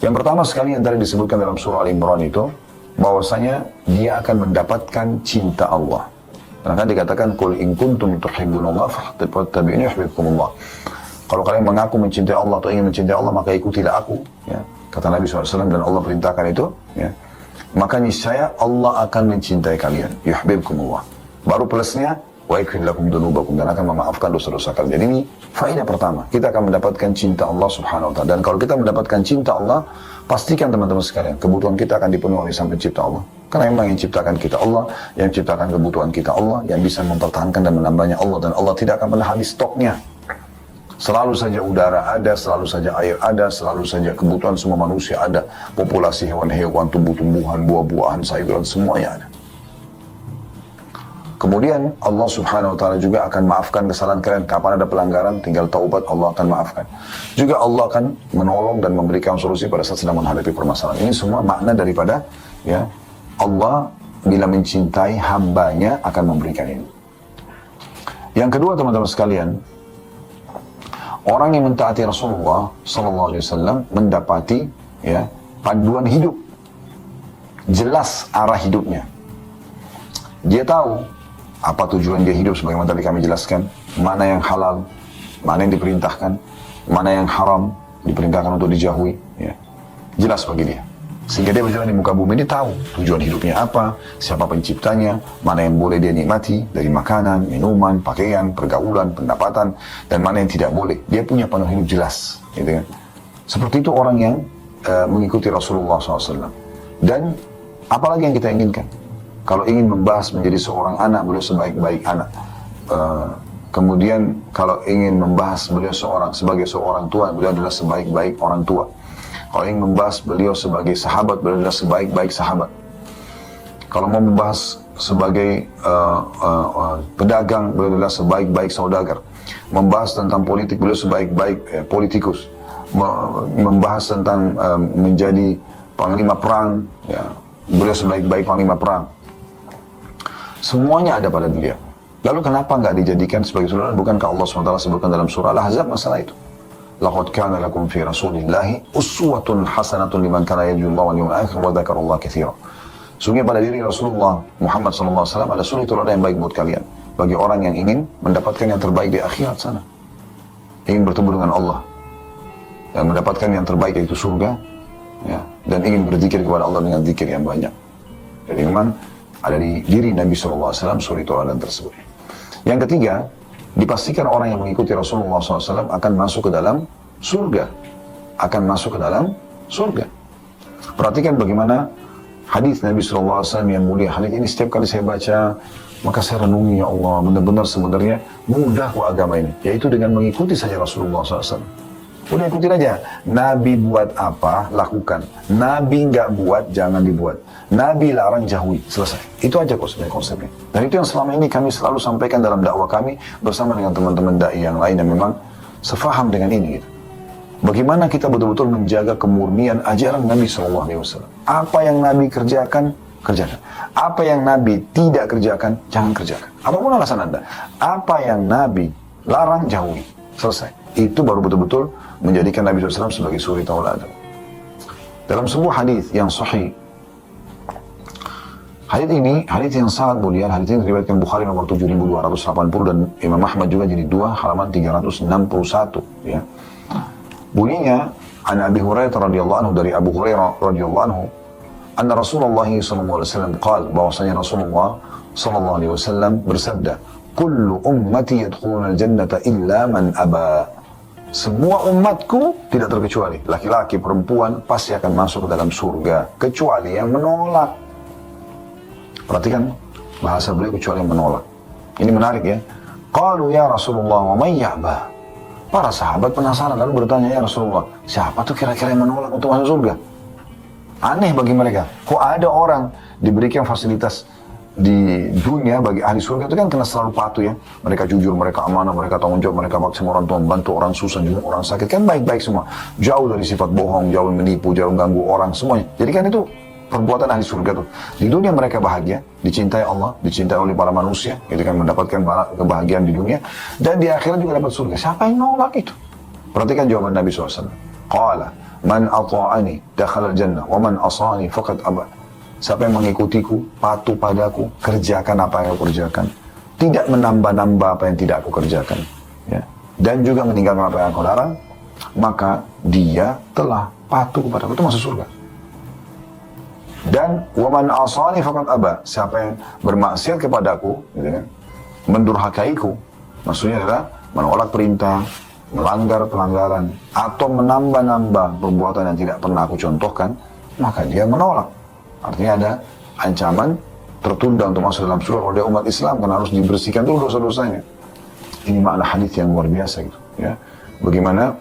Yang pertama sekali yang tadi disebutkan dalam surah Al-Imran itu, bahwasanya dia akan mendapatkan cinta Allah. Karena kan dikatakan qul in kuntum tuhibbunallah fattabi'uni yuhibbukumullah. Kalau kalian mengaku mencintai Allah atau ingin mencintai Allah, maka ikutilah aku. Ya. Kata Nabi SAW, dan Allah perintahkan itu. Ya. Maka niscaya Allah akan mencintai kalian. Yuhibbukumullah. Baru plusnya wa yaghfir lakum dzunubakum, dan akan memaafkan dosa-dosa kalian. Jadi ini faedah pertama. Kita akan mendapatkan cinta Allah Subhanahu wa taala. Dan kalau kita mendapatkan cinta Allah, pastikan teman-teman sekalian, kebutuhan kita akan dipenuhi oleh Sang Pencipta Allah. Karena memang yang ciptakan kita Allah, yang ciptakan kebutuhan kita Allah, yang bisa mempertahankan dan menambahnya Allah, dan Allah tidak akan pernah habis stoknya. Selalu saja udara ada, selalu saja air ada, selalu saja kebutuhan semua manusia ada, populasi hewan-hewan, tumbuh-tumbuhan, buah-buahan, sayuran, semuanya ada. Kemudian Allah Subhanahu wa taala juga akan maafkan kesalahan kalian. Kapan ada pelanggaran, tinggal taubat, Allah akan maafkan. Juga Allah akan menolong dan memberikan solusi pada saat sedang menghadapi permasalahan. Ini semua makna daripada ya, Allah bila mencintai hambanya akan memberikan ini. Yang kedua teman-teman sekalian, orang yang mentaati Rasulullah sallallahu alaihi wasallam mendapati ya, panduan hidup. Jelas arah hidupnya. Dia tahu apa tujuan dia hidup, sebagaimana tadi kami jelaskan, mana yang halal, mana yang diperintahkan, mana yang haram, diperintahkan untuk dijauhi, ya. Jelas bagi dia. Sehingga dia berjalan di muka bumi ini tahu tujuan hidupnya apa, siapa penciptanya, mana yang boleh dia nikmati dari makanan, minuman, pakaian, pergaulan, pendapatan, dan mana yang tidak boleh. Dia punya panduan hidup jelas, gitu kan. Seperti itu orang yang mengikuti Rasulullah SAW. Dan apalagi yang kita inginkan? Kalau ingin membahas menjadi seorang anak, beliau sebaik-baik anak. Kemudian kalau ingin membahas beliau sebagai seorang tua, beliau adalah sebaik-baik orang tua. Kalau ingin membahas beliau sebagai sahabat, beliau adalah sebaik-baik sahabat. Kalau mau membahas sebagai pedagang, beliau adalah sebaik-baik saudagar. Membahas tentang politik, beliau sebaik-baik politikus. Membahas tentang menjadi panglima perang, ya, beliau sebaik-baik panglima perang. Semuanya ada pada beliau. Lalu kenapa nggak dijadikan sebagai saudara? Bukankah Allah SWT sebutkan dalam surah Al-Ahzab masalah itu? Laqad kana lakum fi Rasulillahi uswatun hasanatun liman kana yarjullaha wal yawmal akhir wa dzakarallaha katsira. Sungguh pada diri Rasulullah Muhammad SAW ada suri teladan yang baik buat kalian. Bagi orang yang ingin mendapatkan yang terbaik di akhirat sana. Ingin bertemu dengan Allah. Dan mendapatkan yang terbaik yaitu surga. Ya, dan ingin berzikir kepada Allah dengan zikir yang banyak. Jadi memang ada di diri Nabi SAW suri teladan tersebut. Yang ketiga, dipastikan orang yang mengikuti Rasulullah SAW akan masuk ke dalam surga. Akan masuk ke dalam surga. Perhatikan bagaimana hadis Nabi SAW yang mulia. Hadis ini setiap kali saya baca, maka saya renungi, ya Allah, benar-benar sebenarnya mudah kok agama ini. Yaitu dengan mengikuti saja Rasulullah SAW. Udah ikutin aja. Nabi buat apa, lakukan. Nabi nggak buat, jangan dibuat. Nabi larang, jauhi. Selesai. Itu aja kok sebenarnya konsepnya. Dan itu yang selama ini kami selalu sampaikan dalam dakwah kami bersama dengan teman-teman dai yang lain yang memang sefaham dengan ini. Gitu. Bagaimana kita betul-betul menjaga kemurnian ajaran Nabi SAW. Apa yang Nabi kerjakan, kerjakan. Apa yang Nabi tidak kerjakan, jangan kerjakan. Apapun alasan Anda. Apa yang Nabi larang, jauhi. Selesai. Itu baru betul-betul menjadikan Nabi SAW sebagai suri tauladan. Dalam sebuah hadis yang sahih, hadis ini hadis yang sangat mulia. Hadis ini diriwayatkan Bukhari nomor 7280 dan Imam Ahmad juga jadi 2 halaman 361. Ya. Bunyinya, An Abi Hurairah radhiyallahu anhu, dari Abu Hurairah radhiyallahu anhu, anna Rasulullah sallallahu alaihi wasallam qala, bahwasanya Rasulullah sallallahu alaihi wasallam bersabda, kullu ummati yadkhuluna al-jannata illa man aba. Semua umatku tidak terkecuali, laki-laki, perempuan, pasti akan masuk ke dalam surga, kecuali yang menolak. Perhatikan bahasa beliau, kecuali yang menolak. Ini menarik ya. Qalu ya Rasulullah wa may ya'ba. Para sahabat penasaran lalu bertanya, ya Rasulullah, siapa tuh kira-kira yang menolak untuk masuk surga? Aneh bagi mereka. Kok ada orang diberikan fasilitas di dunia bagi ahli surga itu kan kena selalu patuh ya. Mereka jujur, mereka amanah, mereka tanggung jawab, mereka bakti sama orang tua, membantu orang susah juga, orang sakit, kan baik-baik semua. Jauh dari sifat bohong, jauh menipu, jauh ganggu orang, semuanya. Jadi kan itu perbuatan ahli surga tuh. Di dunia mereka bahagia, dicintai Allah, dicintai oleh para manusia, itu kan mendapatkan kebahagiaan di dunia, dan di akhirat juga dapat surga. Siapa yang nolak itu? Perhatikan jawaban Nabi SAW. Qala, man ata'ani dakhala al-jannah, wa man asani faqad aba. Siapa yang mengikutiku, patuh padaku, kerjakan apa yang aku kerjakan. Tidak menambah-nambah apa yang tidak aku kerjakan. Ya. Dan juga meninggalkan apa yang aku larang, maka dia telah patuh kepadaku, itu masuk surga. Dan waman asani faqad aba, siapa yang bermaksiat kepadaku, gitu kan, mendurhakaiku, maksudnya adalah menolak perintah, melanggar pelanggaran, atau menambah-nambah perbuatan yang tidak pernah aku contohkan, maka dia menolak. Artinya ada ancaman tertunda untuk masuk dalam surga oleh umat Islam, karena harus dibersihkan dulu dosa-dosanya. Ini makna hadis yang luar biasa gitu, ya. Bagaimana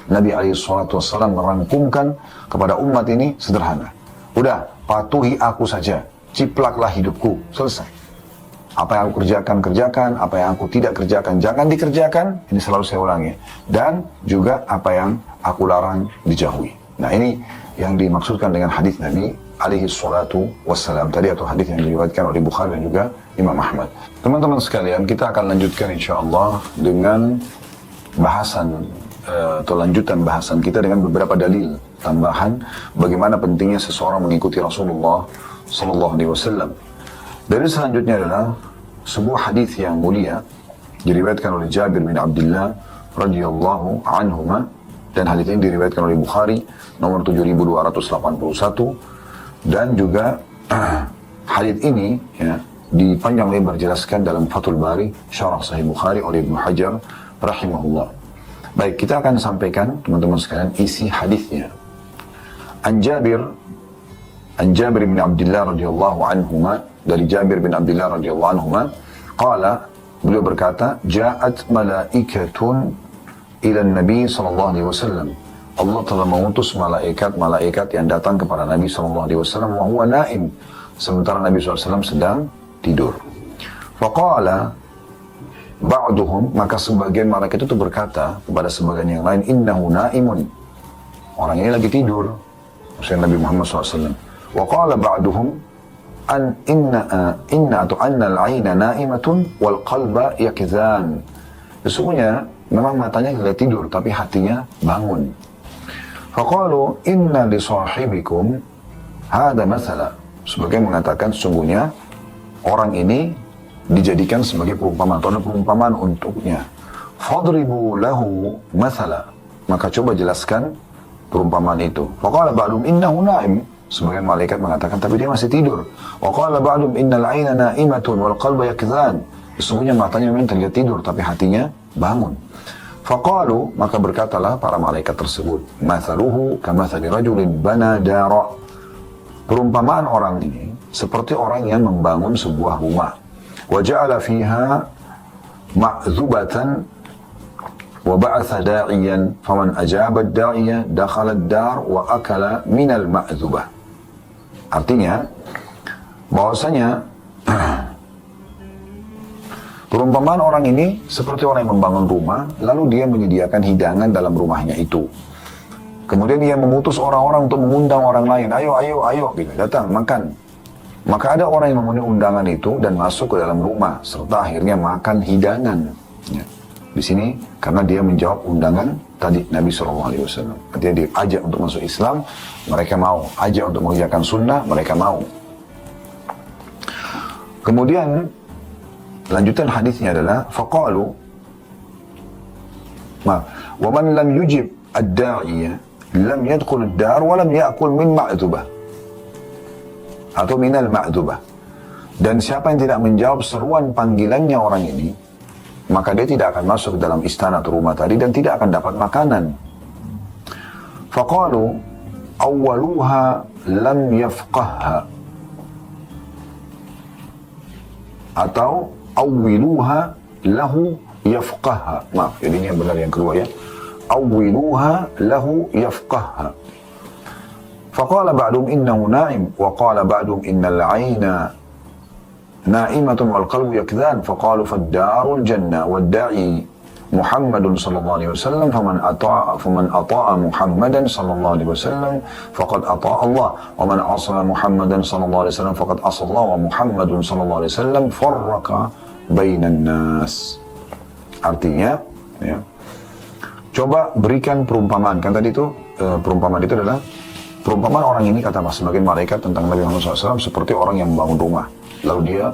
Nabi SAW merangkumkan kepada umat ini sederhana. Udah, patuhi aku saja, ciplaklah hidupku, selesai. Apa yang aku kerjakan, kerjakan. Apa yang aku tidak kerjakan, jangan dikerjakan. Ini selalu saya ulangi. Dan juga apa yang aku larang, dijauhi. Nah, ini yang dimaksudkan dengan hadis Nabi alaihi salatu wassalam tadi, atau hadis yang diriwayatkan oleh Bukhari dan juga Imam Ahmad. Teman-teman sekalian, kita akan lanjutkan insyaallah dengan bahasan atau lanjutan bahasan kita dengan beberapa dalil tambahan bagaimana pentingnya seseorang mengikuti Rasulullah sallallahu alaihi wasallam. Dalil selanjutnya adalah sebuah hadis yang mulia diriwayatkan oleh Jabir bin Abdullah radhiyallahu anhuma, dan hadis ini diriwayatkan oleh Bukhari nomor 7281, dan juga hadis ini ya dipanjang lebar jelaskan dalam Fathul Bari syarah Sahih Bukhari oleh Ibnu Hajar rahimahullah. Baik, kita akan sampaikan teman-teman sekalian isi hadisnya. An Jabir bin Abdullah radhiyallahu anhuma, dari Jabir bin Abdullah radhiyallahu anhuma, qala, beliau berkata, ja'at malaikatun ila Nabi sallallahu alaihi wasallam. Allah telah mengutus malaikat yang datang kepada Nabi sallallahu alaihi wasallam wa huwa naim, sementara Nabi SAW sedang tidur. Faqala ba'duhum, maka sebagian malaikat itu berkata kepada sebagian yang lain, innahu naimun, orang ini lagi tidur, maksudnya Nabi Muhammad SAW. Wa qala ba'duhum an inna atau anna al-aina naimatun wal qalba yakzan. Sesungguhnya memang matanya lagi tidur tapi hatinya bangun. Faqalu inna li sahibikum hada mathala. Sebagian mengatakan sesungguhnya orang ini dijadikan sebagai perumpamaan, atau perumpamaan untuknya. Fadribu lahu mathala, maka coba jelaskan perumpamaan itu. Faqala ba'dum innahu naim, sebagian malaikat mengatakan tapi dia masih tidur. Wa qala ba'dum innal 'aina na'imatun wal qalbu yakzan, sesungguhnya matanya memang terlihat tidur tapi hatinya bangun. Faqalu, maka berkatalah para malaikat tersebut, mathaluhu kamathali rajulin bana dara, perumpamaan orang ini seperti orang yang membangun sebuah rumah. Wa ja'ala fiha ma'zubatan wa ba'atha da'iyan faman ajaba ad-da'iya dakhala ad-dar wa akala minal ma'zubah. Artinya bahwasanya perumpamaan orang ini seperti orang yang membangun rumah, lalu dia menyediakan hidangan dalam rumahnya itu. Kemudian dia memutus orang-orang untuk mengundang orang lain, ayo, gitu, datang, makan. Maka ada orang yang memenuhi undangan itu dan masuk ke dalam rumah, serta akhirnya makan hidangan. Ya. Di sini karena dia menjawab undangan tadi Nabi SAW. Artinya diajak untuk masuk Islam, mereka mau. Ajak untuk mengerjakan sunnah, mereka mau. Kemudian lanjutan hadisnya adalah faqalu wa man lam yujib ad-da'iya lam yadkhul ad-dar wa lam ya'kul min ma'dubah atau minal ma'dubah. Dan siapa yang tidak menjawab seruan panggilannya orang ini, maka dia tidak akan masuk ke dalam istana atau rumah tadi dan tidak akan dapat makanan. Faqalu awwaluha lam yafqahha atau awwiluha lahu yafqahha. Maaf, jadi ini yang benar yang kedua ya. Awwiluha lahu yafqahha. Faqala ba'dum innahu na'im wa qala ba'dum innal 'ayna na'imatun wal qalbu yakdhan. Faqalu fad-darul jannah wad-da'i Muhammadun sallallahu alaihi wasallam faman ata'a Muhammadan sallallahu alaihi wasallam faqad ata'a Allah wa man 'asa Muhammadan sallallahu alaihi wasallam faqad 'asa Allah wa Muhammadun sallallahu alaihi wasallam farraqa bainan nas. Artinya ya, coba berikan perumpamaan. Kan tadi itu perumpamaan itu adalah perumpamaan orang ini, kata sebagian malaikat tentang Nabi Muhammad SAW, seperti orang yang membangun rumah lalu dia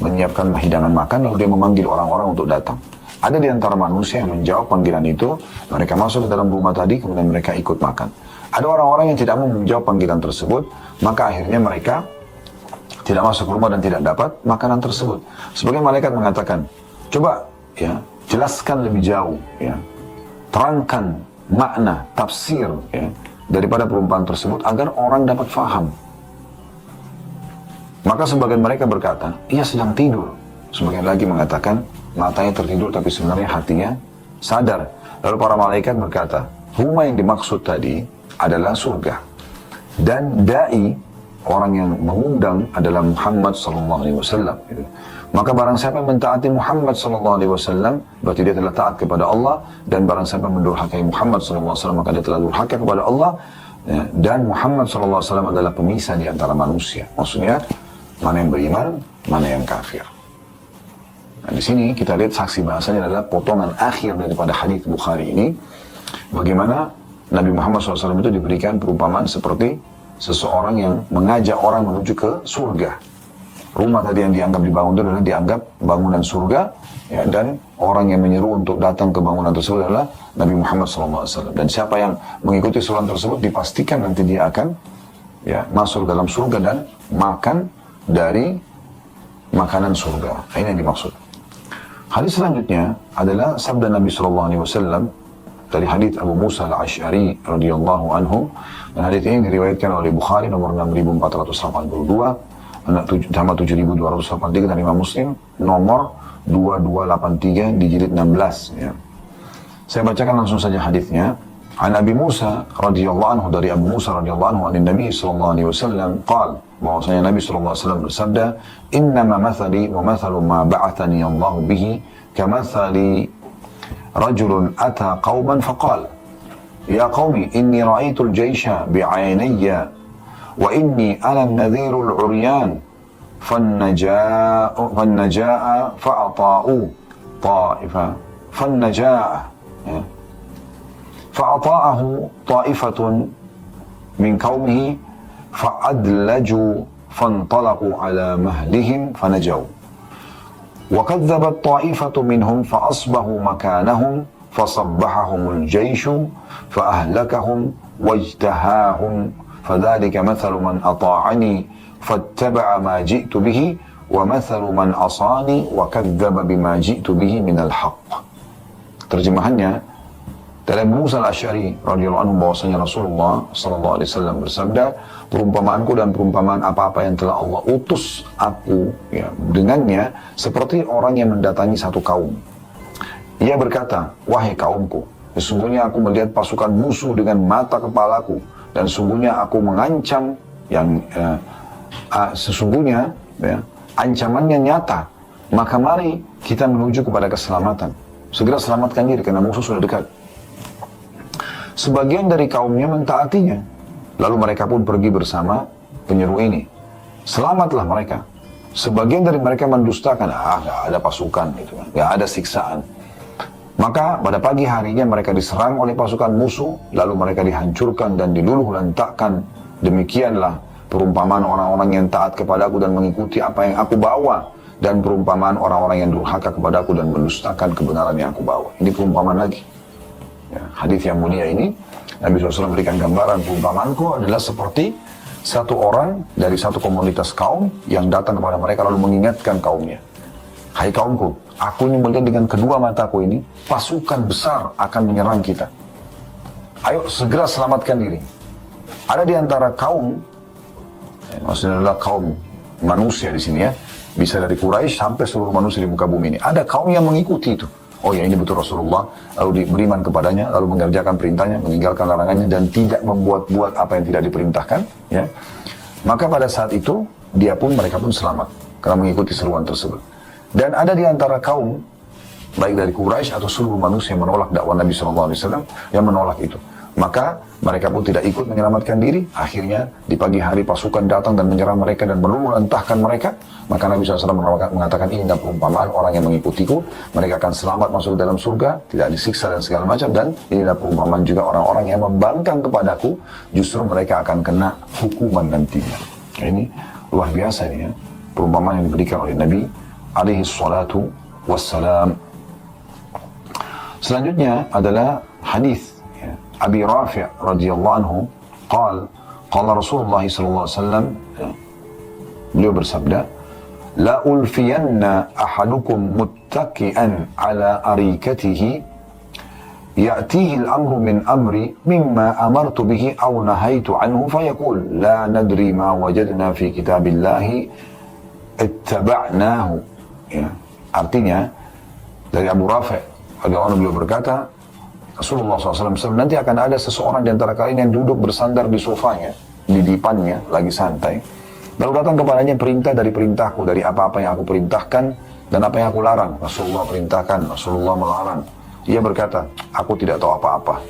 menyiapkan hidangan makan lalu dia memanggil orang-orang untuk datang. Ada di antara manusia yang menjawab panggilan itu, mereka masuk ke dalam rumah tadi, kemudian mereka ikut makan. Ada orang-orang yang tidak mau menjawab panggilan tersebut, maka akhirnya mereka tidak masuk rumah dan tidak dapat makanan tersebut. Sebagian malaikat mengatakan, coba ya jelaskan lebih jauh, ya terangkan makna, tafsir ya daripada perumpamaan tersebut agar orang dapat faham. Maka sebagian mereka berkata, ia sedang tidur. Sebagian lagi mengatakan, matanya tertidur tapi sebenarnya hatinya sadar. Lalu para malaikat berkata, rumah yang dimaksud tadi adalah surga. Dan da'i, orang yang mengundang adalah Muhammad SAW. Maka barang siapa yang mentaati Muhammad SAW, berarti dia telah taat kepada Allah. Dan barang siapa yang mendurhakai Muhammad SAW, maka dia telah durhaka kepada Allah. Dan Muhammad SAW adalah pemisah di antara manusia. Maksudnya, mana yang beriman, mana yang kafir. Nah, di sini kita lihat saksi bahasanya adalah potongan akhir daripada hadis Bukhari ini. Bagaimana Nabi Muhammad SAW itu diberikan perumpamaan seperti seseorang yang mengajak orang menuju ke surga. Rumah tadi yang dianggap dibangun itu adalah dianggap bangunan surga, ya, dan orang yang menyeru untuk datang ke bangunan tersebut adalah Nabi Muhammad SAW. Dan siapa yang mengikuti seruan tersebut dipastikan nanti dia akan ya masuk dalam surga dan makan dari makanan surga. Ini yang dimaksud. Hadis selanjutnya adalah sabda Nabi SAW dari hadis Abu Musa al-Ash'ari radhiyallahu anhu, dan hadis ini diriwayatkan oleh Bukhari nomor 6482, sama 7283 dan Imam Muslim nomor 2283 di jilid 16 ya. Saya bacakan langsung saja hadisnya. An Abi Musa radhiyallahu anhu, dari Abu Musa radhiyallahu anhu an Nabi sallallahu alaihi wasallam qala, bahwasanya Nabi sallallahu alaihi wasallam bersabda, "Innama mathali wa mathalu ma ba'athani Allah bihi kamathali rajulun ata qauman faqala ya qaumi inni ra'aytu al-jaysha bi'aynayya wa inni ana an-nadhiru al-'uryan فالنجاء فأطاؤوا طائفة فأطاءه طائفة من قومه فأدلجوا فانطلقوا على مهلهم فنجوا وكذبت طائفة منهم فأصبحوا مكانهم فصبحهم الجيش فأهلكهم واجتهاهم فذلك مثل من أطاعني فاتبع ما جئت به ومثل من عصاني وكذب بما جئت به من الحق." Terjemahannya, dari Abu Musa al-Ash'ari radhiyallahu anhu, bahwasanya Rasulullah sallallahu alaihi wasallam bersabda, perumpamaanku dan perumpamaan apa-apa yang telah Allah utus aku ya dengannya seperti orang yang mendatangi satu kaum. Ia berkata, "Wahai kaumku, sesungguhnya aku melihat pasukan musuh dengan mata kepalaku, dan sesungguhnya aku mengancam yang sesungguhnya ya, ancamannya nyata. Maka mari kita menuju kepada keselamatan. Segera selamatkan diri karena musuh sudah dekat." Sebagian dari kaumnya mentaatinya. Lalu mereka pun pergi bersama penyeru ini. Selamatlah mereka. Sebagian dari mereka mendustakan, gak ada pasukan, gitu, gak ada siksaan. Maka pada pagi harinya mereka diserang oleh pasukan musuh, lalu mereka dihancurkan dan diluluh lantakkan. Demikianlah perumpamaan orang-orang yang taat kepadaku dan mengikuti apa yang aku bawa, dan perumpamaan orang-orang yang durhaka kepadaku dan mendustakan kebenaran yang aku bawa. Ini perumpamaan lagi. Ya, hadis yang mulia ini Nabi SAW berikan gambaran, perumpamaanku adalah seperti satu orang dari satu komunitas kaum yang datang kepada mereka lalu mengingatkan kaumnya. Hai kaumku, aku ini melihat dengan kedua mataku ini, pasukan besar akan menyerang kita. Ayo segera selamatkan diri. Ada di antara kaum, maksudnya adalah kaum manusia di sini ya, bisa dari Quraisy sampai seluruh manusia di muka bumi ini. Ada kaum yang mengikuti itu. Oh ya, ini betul Rasulullah, lalu beriman kepadanya, lalu mengerjakan perintahnya, meninggalkan larangannya, dan tidak membuat-buat apa yang tidak diperintahkan. Ya. Maka pada saat itu, mereka pun selamat, karena mengikuti seruan tersebut. Dan ada di antara kaum, baik dari Quraisy atau seluruh manusia yang menolak dakwah Nabi SAW, yang menolak itu. Maka mereka pun tidak ikut menyelamatkan diri. Akhirnya di pagi hari pasukan datang dan menyerang mereka dan meluluh-lantahkan mereka. Maka Nabi SAW mengatakan, ini adalah perumpamaan orang yang mengikutiku. Mereka akan selamat masuk dalam surga, tidak disiksa dan segala macam. Dan ini adalah perumpamaan juga orang-orang yang membangkang kepadaku. Justru mereka akan kena hukuman nantinya. Ini luar biasa ini ya. Perumpamaan yang diberikan oleh Nabi alaihi salatu wassalam. Selanjutnya adalah hadis Abi Rafi' radhiyallahu anhu qala Rasulullah sallallahu alaihi wasallam, beliau bersabda, la ulfiyanna ahadukum muttaki'an ala arikatihi ya'tihi al-amru min amri mimma amartu bihi aw nahaitu anhu fayaqul la nadri ma wajadna fi kitabillahi ittaba'nahu. Ya, artinya dari Abu Rafi' radhiyallahu anhu, beliau berkata, Rasulullah SAW, nanti akan ada seseorang di antara kalian yang duduk bersandar di sofanya, di dipannya, lagi santai. Lalu datang kepadanya perintah dari perintahku, dari apa-apa yang aku perintahkan dan apa yang aku larang. Rasulullah perintahkan, Rasulullah melarang. Ia berkata, aku tidak tahu apa-apa.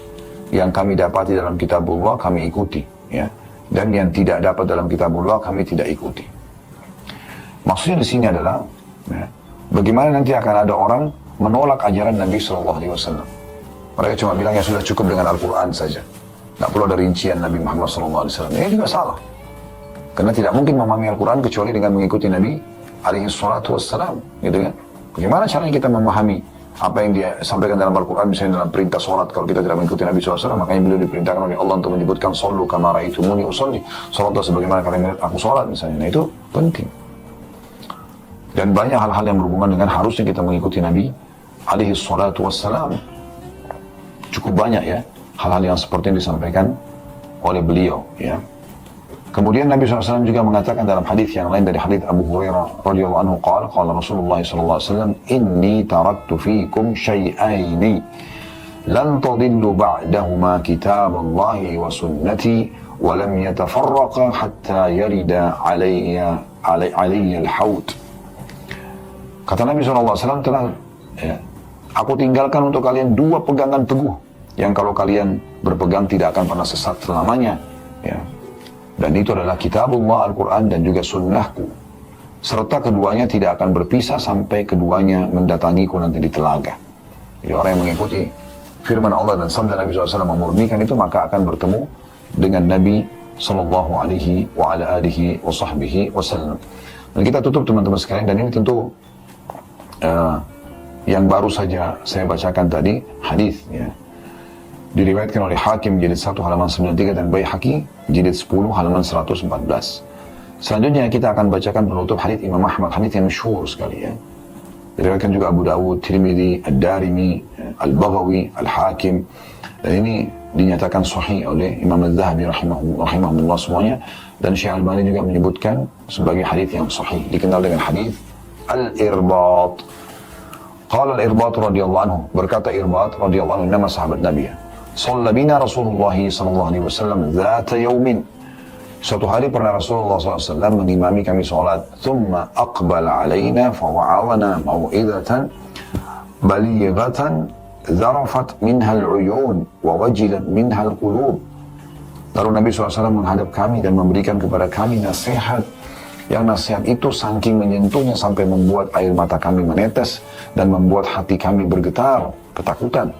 Yang kami dapati dalam kitabullah kami ikuti, ya. Dan yang tidak dapat dalam kitabullah kami tidak ikuti. Maksudnya di sini adalah, ya, bagaimana nanti akan ada orang menolak ajaran Nabi SAW. Mereka cuma bilang ya sudah cukup dengan Al-Quran saja. Nggak perlu ada rincian Nabi Muhammad SAW. Ini juga salah. Karena tidak mungkin memahami Al-Quran kecuali dengan mengikuti Nabi SAW. Gitu kan? Bagaimana caranya kita memahami apa yang dia sampaikan dalam Al-Quran, misalnya dalam perintah sholat, kalau kita tidak mengikuti Nabi SAW, makanya beliau diperintahkan oleh Allah untuk menyebutkan Sallu kama ra'aitumuni usolli. Sholatlah sebagaimana kalian melihat aku sholat misalnya. Nah itu penting. Dan banyak hal-hal yang berhubungan dengan harusnya kita mengikuti Nabi SAW. Cukup banyak ya hal-hal yang seperti yang disampaikan oleh beliau ya. Kemudian Nabi SAW juga mengatakan dalam hadis yang lain dari hadis Abu Hurairah radhiyallahu anhu qala Rasulullah SAW, inni taraktu fikum syai'aini lan tadillu ba'dahuma kitaballahi wa sunnati wa lam yatafarraqa hatta yarida alayya al-haud. Kata Nabi SAW telah ya, aku tinggalkan untuk kalian dua pegangan teguh yang kalau kalian berpegang tidak akan pernah sesat selamanya. Ya. Dan itu adalah kitabullah Al-Quran dan juga sunnahku. Serta keduanya tidak akan berpisah sampai keduanya mendatangiku nanti di telaga. Jadi orang yang mengikuti firman Allah dan sabda Nabi SAW memurnikan itu, maka akan bertemu dengan Nabi Sallallahu Alaihi wa ala alihi wa sahbihi wasallam. Dan kita tutup teman-teman sekalian, dan ini tentu yang baru saja saya bacakan tadi, hadis ya. Diriwayatkan oleh Hakim jilid 1 halaman 93 dan Baihaqi jilid 10 halaman 114. Selanjutnya kita akan bacakan penutup hadis Imam Ahmad, hadis yang masyhur sekali ya. Diriwayatkan juga Abu Dawud, Tirmidzi, Ad-Darimi, Al-Baghawi, Al-Hakim, dan ini dinyatakan sahih oleh Imam Az-Zahabi rahimahullah semuanya, dan Syekh Al-Albani juga menyebutkan sebagai hadis yang sahih, dikenal dengan hadis Al-Irbat. Qala Al-Irbat radhiyallahu anhu, berkata Irbat radhiyallahu anhu, nama sahabat Nabi. Shalla bina Rasulullah sallallahu alaihi wasallam dzata yaumin. Suatu hari pernah Rasulullah SAW mengimami kami salat. Thumma aqbala alaina fawa'adana mau'idatan balighatan zarafat minha al-uyun wa wajilat minha al-qulub. Lalu Nabi SAW menghadap kami dan memberikan kepada kami nasihat, yang nasihat itu saking menyentuhnya sampai membuat air mata kami menetes dan membuat hati kami bergetar, ketakutan.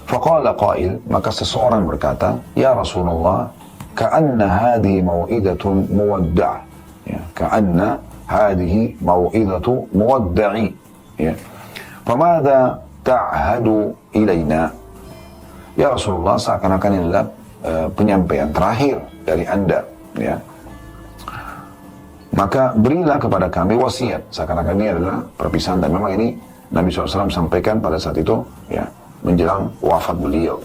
Faqala qail, maka seseorang berkata, ya Rasulullah, ka'anna hadhihi mau'idatun muwadda'. Ya, ka'anna hadhihi mau'idatu muwadda'i. Ya. Famadha ta'hadu ilayna? Ya Rasulullah, seakan-akan ini adalah penyampaian terakhir dari Anda, ya. Maka berilah kepada kami wasiat. Seakan-akan ini adalah perpisahan, dan memang ini Nabi SAW sampaikan pada saat itu, ya, menjelang wafat beliau.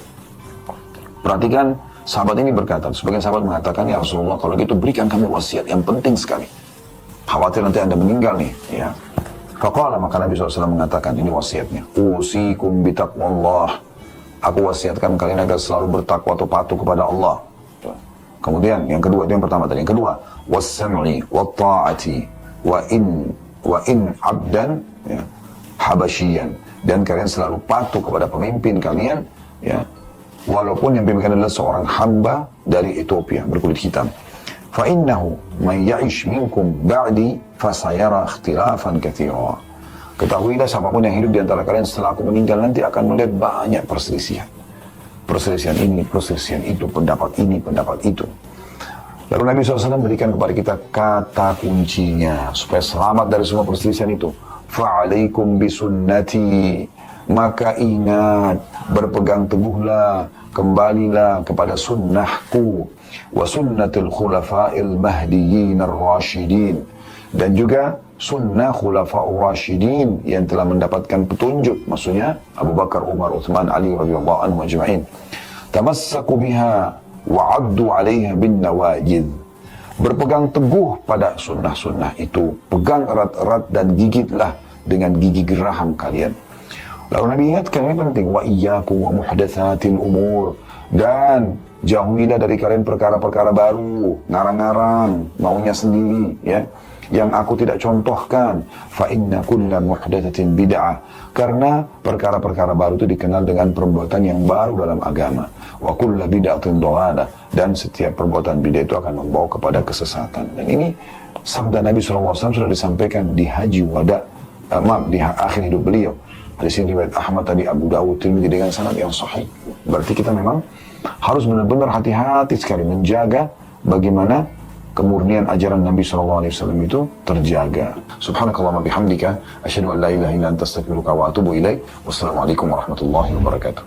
Perhatikan, sahabat ini berkata, sebagian sahabat mengatakan, ya Rasulullah, kalau gitu berikan kami wasiat yang penting sekali. Khawatir nanti Anda meninggal nih, ya. Faqala, maka Nabi SAW mengatakan, ini wasiatnya. Usikum bitaqwallah. Aku wasiatkan kalian agar selalu bertakwa atau patuh kepada Allah. Kemudian yang kedua, itu yang pertama tadi. Yang kedua, was-sam'i wat-ta'ati wa in abdan, ya, habasyian, dan kalian selalu patuh kepada pemimpin kalian, ya, walaupun yang pimpin adalah seorang hamba dari Ethiopia berkulit hitam. Fa innahu man ya'ish minkum ba'di fasayara ikhtilafan katsira. Ketahuilah, siapapun yang hidup di antara kalian setelah aku meninggal nanti akan melihat banyak perselisihan. Perselisihan ini, perselisihan itu, pendapat ini, pendapat itu. Lalu Nabi SAW berikan kepada kita kata kuncinya supaya selamat dari semua perselisihan itu. Fa'alaikum bisunnati. Maka ingat, berpegang teguhlah, kembalilah kepada sunnahku. Wa sunnatul khulafa'il mahdiyyin ar-rasyidin. Dan juga sunnah khulafa'ur rasyidin yang telah mendapatkan petunjuk. Maksudnya Abu Bakar, Umar, Uthman, Ali radhiyallahu anhum ajma'in. Tamassaku biha wa'addu 'alaiha bin nawajid. Berpegang teguh pada sunnah-sunnah itu, pegang erat-erat dan gigitlah dengan gigi geraham kalian. Lalu Nabi ingatkan, ini penting, wa iyyakum wa muhdatsatil umur, dan jauhilah dari kalian perkara-perkara baru, ngarang-ngarang, maunya sendiri, ya, yang aku tidak contohkan. Fa inna kulla muhdatsatin bid'ah, karena perkara-perkara baru itu dikenal dengan perbuatan yang baru dalam agama. Wa kulla bid'atin dhalalah, dan setiap perbuatan bid'ah itu akan membawa kepada kesesatan. Dan ini sabda Nabi SAW sudah disampaikan di haji wada, di akhir hidup beliau. Hadis ini riwayat Ahmad, tadi Abu Dawud, Tirmidzi dengan sanad yang sahih. Berarti kita memang harus benar-benar hati-hati sekali menjaga bagaimana kemurnian ajaran Nabi SAW itu terjaga. Subhanakallahumma bihamdika, asyhadu an la ilaha illa anta astaghfiruka wa atubu ilaik. Wassalamualaikum warahmatullahi wabarakatuh.